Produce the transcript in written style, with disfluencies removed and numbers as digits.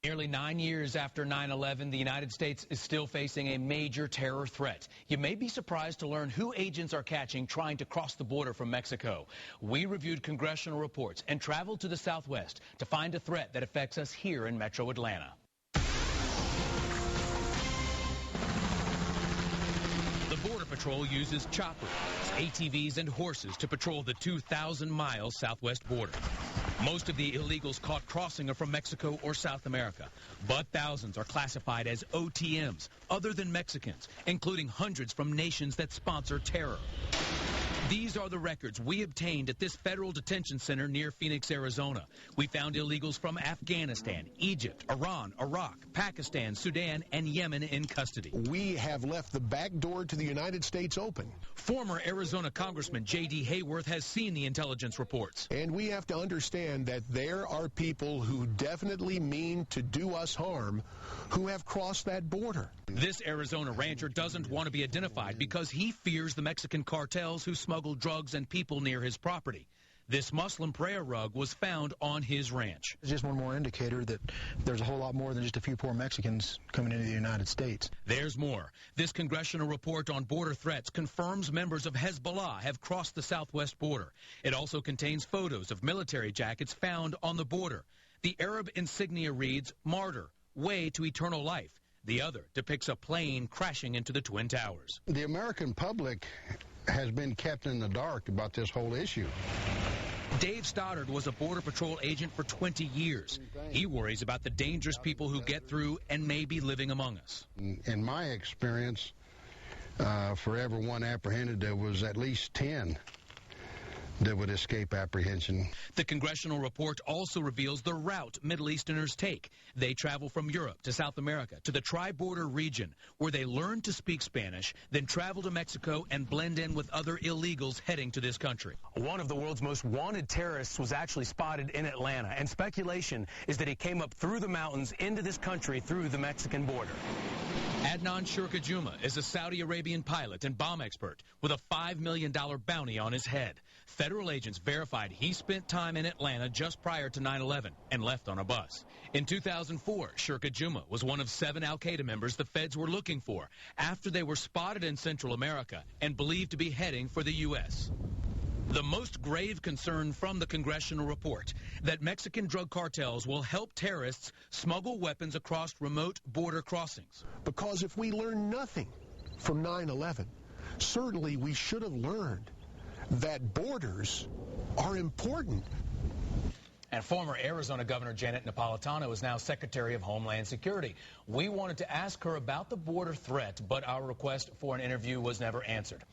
Nearly 9 years after 9/11, the United States is still facing a major terror threat. You may be surprised to learn who agents are catching trying to cross the border from Mexico. We reviewed congressional reports and traveled to the Southwest to find a threat that affects us here in Metro Atlanta. The Border Patrol uses choppers, ATVs, and horses to patrol the 2,000-mile southwest border. Most of the illegals caught crossing are from Mexico or South America, but thousands are classified as OTMs, other than Mexicans, including hundreds from nations that sponsor terror. These are the records we obtained at this federal detention center near Phoenix, Arizona. We found illegals from Afghanistan, Egypt, Iran, Iraq, Pakistan, Sudan, and Yemen in custody. We have left the back door to the United States open. Former Arizona Congressman J.D. Hayworth has seen the intelligence reports. And we have to understand that there are people who definitely mean to do us harm who have crossed that border. This Arizona rancher doesn't want to be identified because he fears the Mexican cartels who smuggle drugs and people near his property. This Muslim prayer rug was found on his ranch. It's just one more indicator that there's a whole lot more than just a few poor Mexicans coming into the United States. There's more. This congressional report on border threats confirms members of Hezbollah have crossed the southwest border. It also contains photos of military jackets found on the border. The Arab insignia reads, "Martyr, way to eternal life." The other depicts a plane crashing into the Twin Towers. The American public has been kept in the dark about this whole issue. Dave Stoddard was a Border Patrol agent for 20 years. He worries about the dangerous people who get through and may be living among us. In my experience, for every one apprehended, there was at least 10 that would escape apprehension. The congressional report also reveals the route Middle Easterners take. They travel from Europe to South America to the tri-border region, where they learn to speak Spanish, then travel to Mexico and blend in with other illegals heading to this country. One of the world's most wanted terrorists was actually spotted in Atlanta, and speculation is that he came up through the mountains into this country through the Mexican border. Adnan Shurka Juma is a Saudi Arabian pilot and bomb expert with a $5 million bounty on his head. Federal agents verified he spent time in Atlanta just prior to 9/11 and left on a bus. In 2004, Shurka Juma was one of 7 al-Qaeda members the feds were looking for after they were spotted in Central America and believed to be heading for the U.S. The most grave concern from the congressional report, that Mexican drug cartels will help terrorists smuggle weapons across remote border crossings. Because if we learn nothing from 9/11, certainly we should have learned that borders are important. And former Arizona Governor Janet Napolitano is now Secretary of Homeland Security. We wanted to ask her about the border threat, but our request for an interview was never answered.